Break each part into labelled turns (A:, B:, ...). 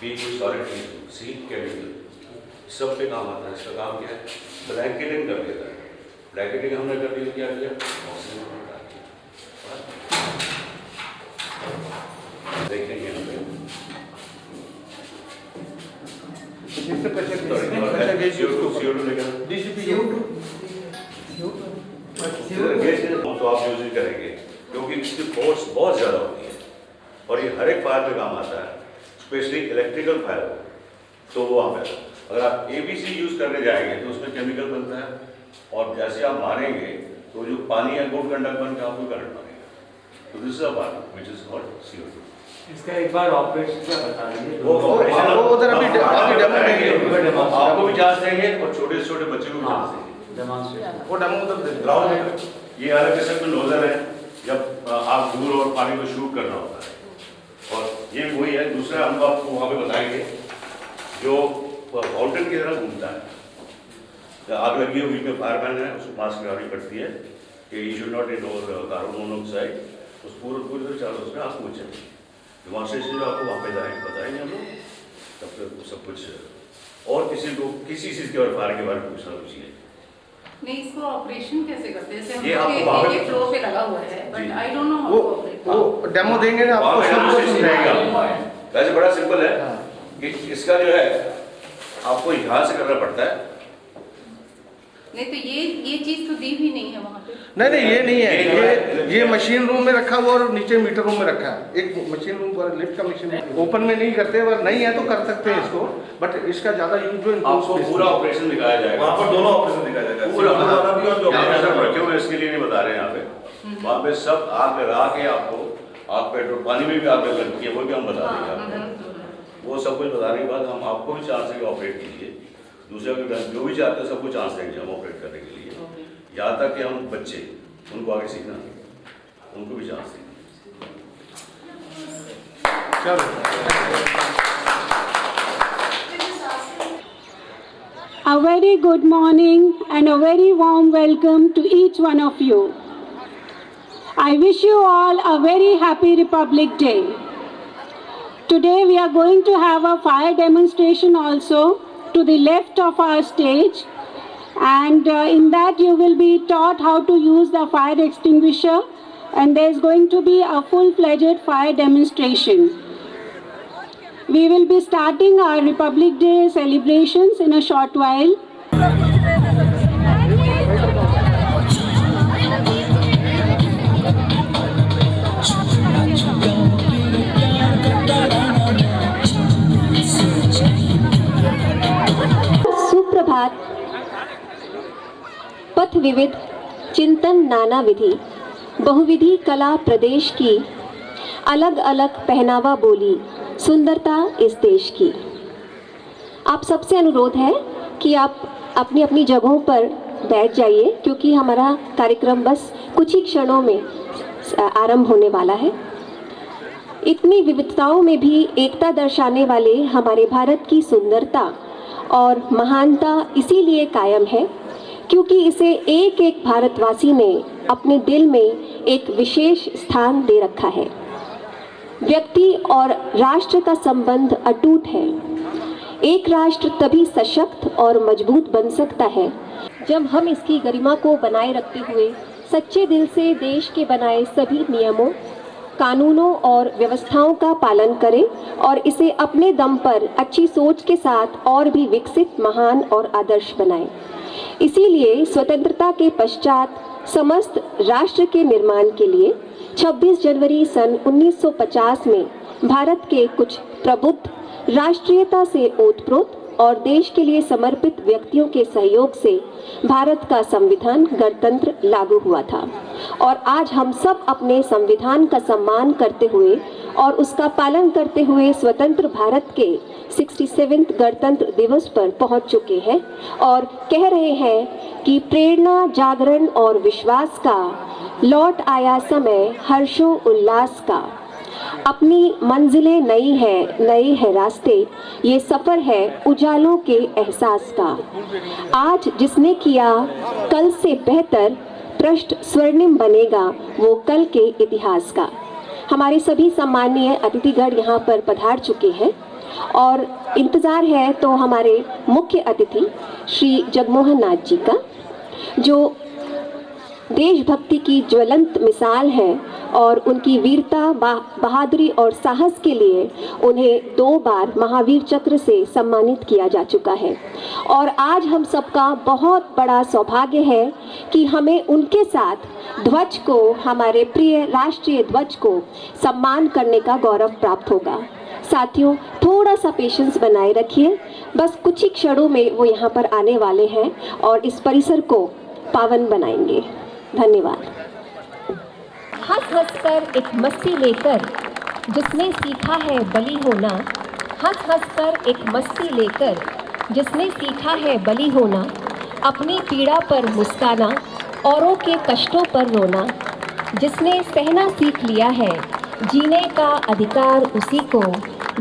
A: B कोई solid tissue, सी chemical, सब पे काम आता है। इसका काम क्या है? ब्लैंकेटिंग कर देता है। ब्लैंकेटिंग हमने कर दी तो क्या किया? ऑक्सीजन देखेंगे हम तो आप यूज करेंगे क्योंकि इसकी फोर्स बहुत ज़्यादा होती है और ये हर एक फायर में काम आता है, स्पेशली इलेक्ट्रिकल फायर हो तो वो वहाँ पे। अगर आप ABC यूज़ करने जाएंगे तो उसमें केमिकल बनता है और जैसे आप मारेंगे तो जो पानी है गुड कंडक्ट बन के आपको करंट मारेगा। तो this is a part which is called CO2।
B: इसका एक बार ऑपरेशन क्या बता दीजिए।
A: वो ऑपरेशन वो उधर अभी डेमो आपको भी चांस देंगे और छोटे छोटे बच्चों को भी चांस देंगे।
B: डेमोंस्ट्रेशन
A: वो डेमो उधर ग्राउंड है। ये अलग किस्म के नोजल है जब आप दूर और पानी को शूट करना होता है और ये वही है। दूसरा हम आपको वहाँ पे बताएंगे जो फाउंटेन की तरह घूमता है। आग लगी हुई में फायरमैन है उसको मास्क लगानी पड़ती है कि you should not inhale carbon monoxide. उस पूरे तरह चारों उसमें आग पूछे डेमोंस्ट्रेशन जो आपको वहाँ पे बताएंगे हम लोग तब तक सब कुछ। और किसी को किसी चीज़ के बारे फायर के बारे में पूछना पूछिए।
C: नहीं, इसको ऑपरेशन कैसे करते हैं? जैसे
A: ये
C: हम ये फ्लो पे लगा हुआ है but I don't know how to operate.
D: वो डेमो देंगे ना आपको सब कुछ समझाएगा।
A: वैसे बड़ा सिंपल है कि इसका जो है आपको यहाँ से करना पड़ता है।
C: नहीं तो ये चीज तो दी भी नहीं है वहाँ पे।
D: नहीं ये नहीं है। ये मशीन रूम में रखा हुआ और नीचे मीटर रूम में रखा है। एक मशीन रूम पर लिफ्ट का मशीन ओपन में नहीं करते, अगर नहीं है तो कर सकते हैं इसको, बट इसका ज्यादा यूज जो
A: आपको पूरा ऑपरेशन दिखाया जाएगा।
E: वहाँ पर दोनों ऑपरेशन दिखाया जाएगा।
A: पूरा रखे हुए इसके लिए नहीं बता रहे हैं यहाँ पे। वहाँ पे सब आग लगा के आपको आग पेट्रोल पानी में भी आग लगती है वो भी हम बता देंगे आपको। वो सब कुछ बताने के बाद हम आपको भी चांस देंगे ऑपरेट कीजिए। दूसरा जो भी चाहते हैं सबको चांस देंगे हम ऑपरेट करने के लिए। यहाँ तक कि हम बच्चे उनको आगे सीखना उनको भी चांस देंगे।
F: A very good morning and a very warm welcome to each one of you. I wish you all a very happy Republic Day. Today we are going to have a fire demonstration also to the left of our stage, and in that you will be taught how to use the fire extinguisher, and there is going to be a full-fledged fire demonstration. We will be starting our Republic Day celebrations in a short while.
G: सुप्रभात। पथ विविध चिंतन नाना विधि, बहुविधि कला प्रदेश की, अलग अलग पहनावा बोली, सुंदरता इस देश की। आप सबसे अनुरोध है कि आप अपनी अपनी जगहों पर बैठ जाइए क्योंकि हमारा कार्यक्रम बस कुछ ही क्षणों में आरंभ होने वाला है। इतनी विविधताओं में भी एकता दर्शाने वाले हमारे भारत की सुंदरता और महानता इसीलिए कायम है क्योंकि इसे एक एक भारतवासी ने अपने दिल में एक विशेष स्थान दे रखा है। व्यक्ति और राष्ट्र का संबंध अटूट है। एक राष्ट्र तभी सशक्त और मजबूत बन सकता है जब हम इसकी गरिमा को बनाए रखते हुए सच्चे दिल से देश के बनाए सभी नियमों, कानूनों और व्यवस्थाओं का पालन करें और इसे अपने दम पर अच्छी सोच के साथ और भी विकसित, महान और आदर्श बनाएं। इसीलिए स्वतंत्रता के पश्चात समस्त राष्ट्र के निर्माण के लिए 26 जनवरी सन 1950 में भारत के कुछ प्रबुद्ध, राष्ट्रीयता से ओतप्रोत और देश के लिए समर्पित व्यक्तियों के सहयोग से भारत का संविधान गणतंत्र लागू हुआ था। और आज हम सब अपने संविधान का सम्मान करते हुए और उसका पालन करते हुए स्वतंत्र भारत के 67वें गणतंत्र दिवस पर पहुंच चुके हैं और कह रहे हैं कि प्रेरणा, जागरण और विश्वास का लौट आया समय हर्षो उल्लास का। अपनी मंजिलें नई है रास्ते, ये सफ़र है उजालों के एहसास का। आज जिसने किया कल से बेहतर, पृष्ठ स्वर्णिम बनेगा वो कल के इतिहास का। हमारे सभी सम्मानीय अतिथिगण यहाँ पर पधार चुके हैं और इंतज़ार है तो हमारे मुख्य अतिथि श्री जगमोहन नाथ जी का, जो देशभक्ति की ज्वलंत मिसाल है और उनकी वीरता, बहादुरी और साहस के लिए उन्हें 2 बार महावीर चक्र से सम्मानित किया जा चुका है। और आज हम सबका बहुत बड़ा सौभाग्य है कि हमें उनके साथ ध्वज को, हमारे प्रिय राष्ट्रीय ध्वज को सम्मान करने का गौरव प्राप्त होगा। साथियों, थोड़ा सा पेशेंस बनाए रखिए, बस कुछ ही क्षणों में वो यहाँ पर आने वाले हैं और इस परिसर को पावन बनाएंगे। धन्यवाद। हंस हंस कर एक मस्ती लेकर जिसने सीखा है बली होना, हंस हंस कर एक मस्ती लेकर जिसने सीखा है बली होना, अपनी पीड़ा पर मुस्काना, औरों के कष्टों पर रोना, जिसने सहना सीख लिया है जीने का अधिकार उसी को,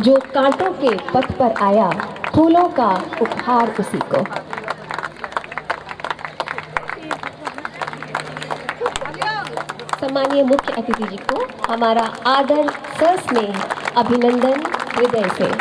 G: जो कांटों के पथ पर आया फूलों का उपहार उसी को। सम्मानीय मुख्य अतिथि जी को हमारा आदर, सस्नेह, अभिनंदन हृदय से।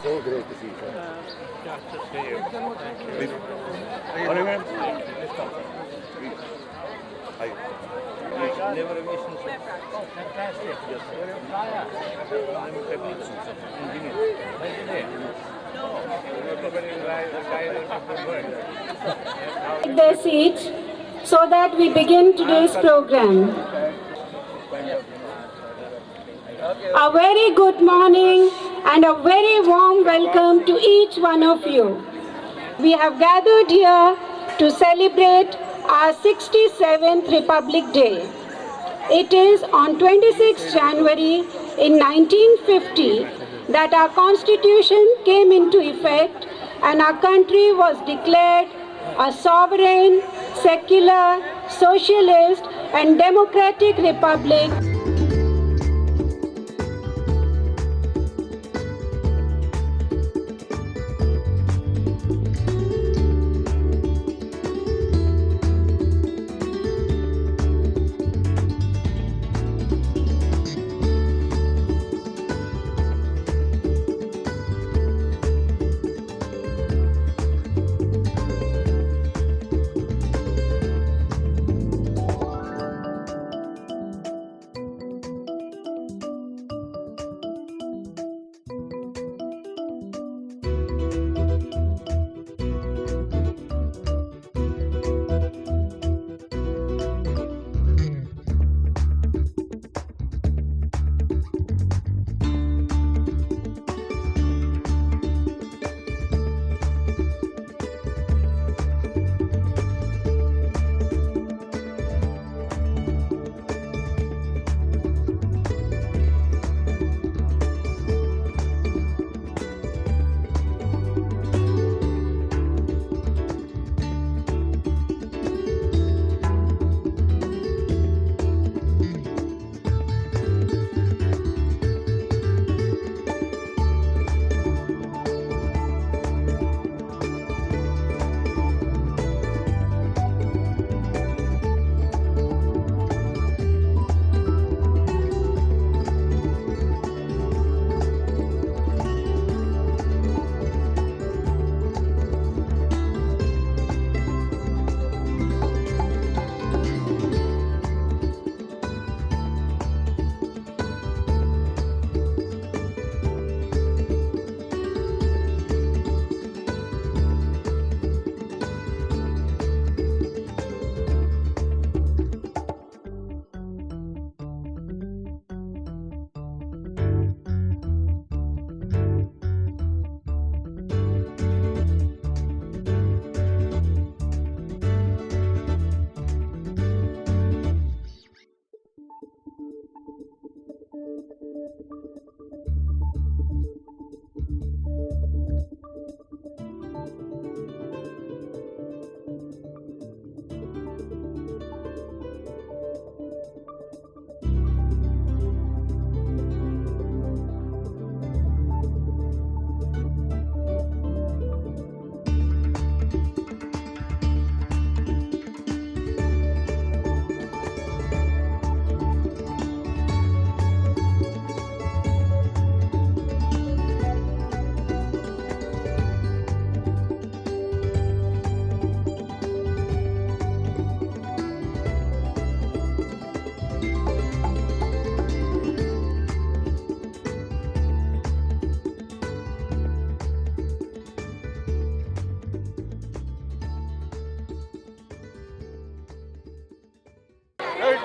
E: So great to see you, sir. Just to see you. Please. What do you mean? Hi. Never emissions. Fantastic. Yes, sir. I'm a technician, sir. Engineer.
F: Take their seats so that we begin today's program. A very good morning and a very warm welcome to each one of you. We have gathered here to celebrate our 67th Republic Day. It is on 26 January in 1950 that our Constitution came into effect and our country was declared a sovereign, secular, socialist and democratic republic.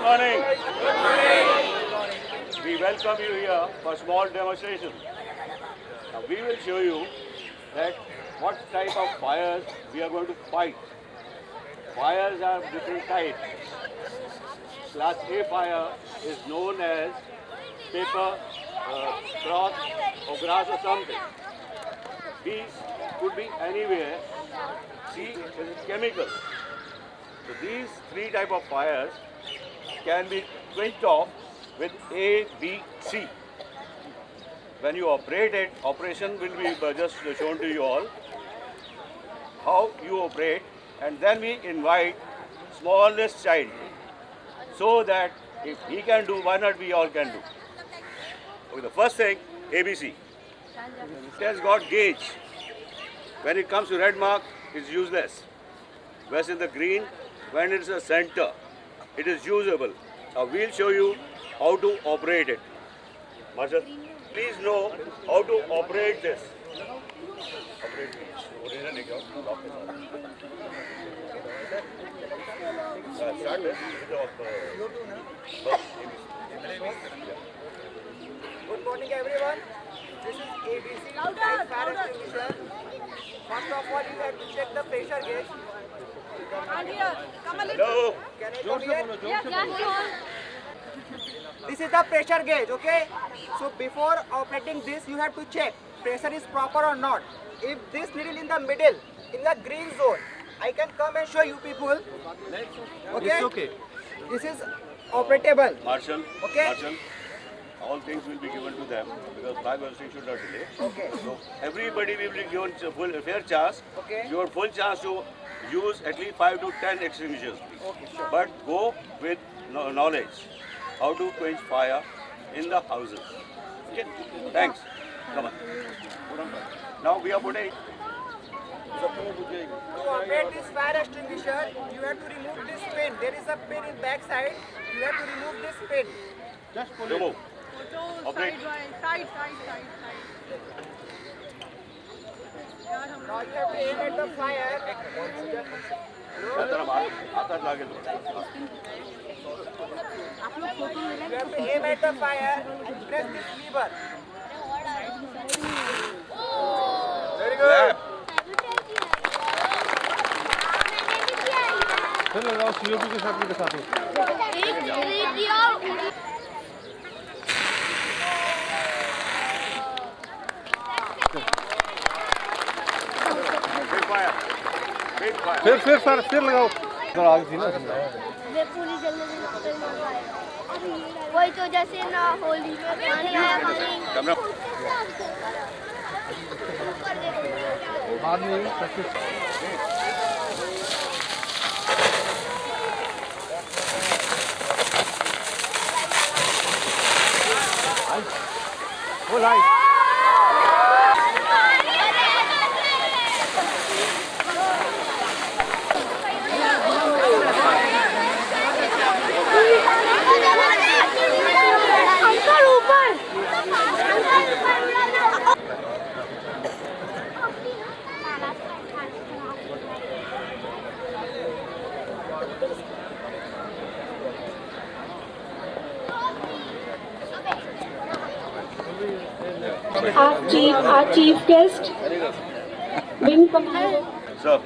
H: morning. We welcome you here for small demonstration. Now we will show you that what type of fires we are going to fight. Fires are different types. Class A fire is known as paper, cloth or grass or something. B could be anywhere. C is chemical. So these three type of fires can be quenched off with A, B, C. When you operate it, operation will be just shown to you all. How you operate, and then we invite smallest child, so that if he can do, why not we all can do? Okay, the first thing, ABC. It has got gauge. When it comes to red mark, it's useless. Whereas in the green, when it's a center, it is usable. Now we'll show you how to operate it. Marshal, please know how to operate this. Start this.
I: Good morning, everyone. This is ABC type fire extinguisher. First of all, you have to check the pressure gauge.
H: Hello.
I: Can I come here? This is the pressure gauge, okay? So before operating this, you have to check pressure is proper or not. If this needle in the middle, in the green zone, I can come and show you people. Okay?
H: It's okay.
I: This is operable.
H: Marshal.
I: Okay.
H: Marshal. All things will be given to them because fire bursting should not delay.
I: Okay.
H: So everybody will be given fair chance.
I: Okay.
H: Your full chance to use at least 5 to 10 extinguishers.
I: Okay, sure.
H: But go with knowledge how to quench fire in the houses. Okay. Thanks. Come on. Now we are putting.
I: To operate this fire extinguisher, you have to remove this pin. There is a pin in back side. You have to remove this pin.
H: Just pull remove. Operate.
I: Now you have to aim at the fire. You have to aim at the fire and press this lever.
H: Very good.
D: फिर लगाओ COP के साथ भी दिखा दो फिर sir फिर लगाओ इधर आगे थी ना
J: पूरी जल्दी वही तो जैसे ना होली में पानी आया पानी
D: बाद में वो light
F: Our chief guest, Wing Commander.
H: Sir,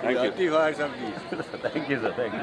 H: thank you. Thank you, sir. Thank you.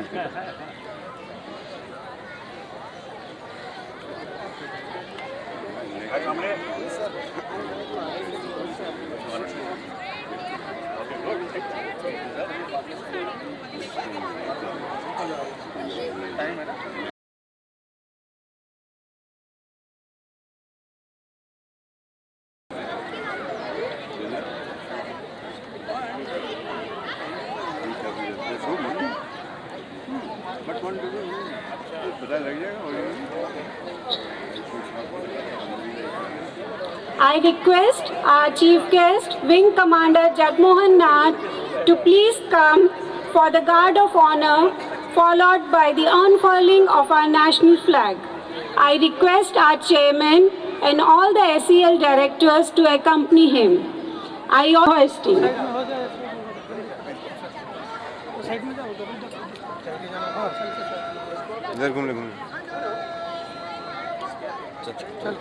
F: I request our chief guest, Wing Commander Jagmohan Nath, to please come for the guard of honor, followed by the unfurling of our national flag. I request our chairman and all the SEL directors to accompany him. I hoisting.
K: इधर घूम ले चल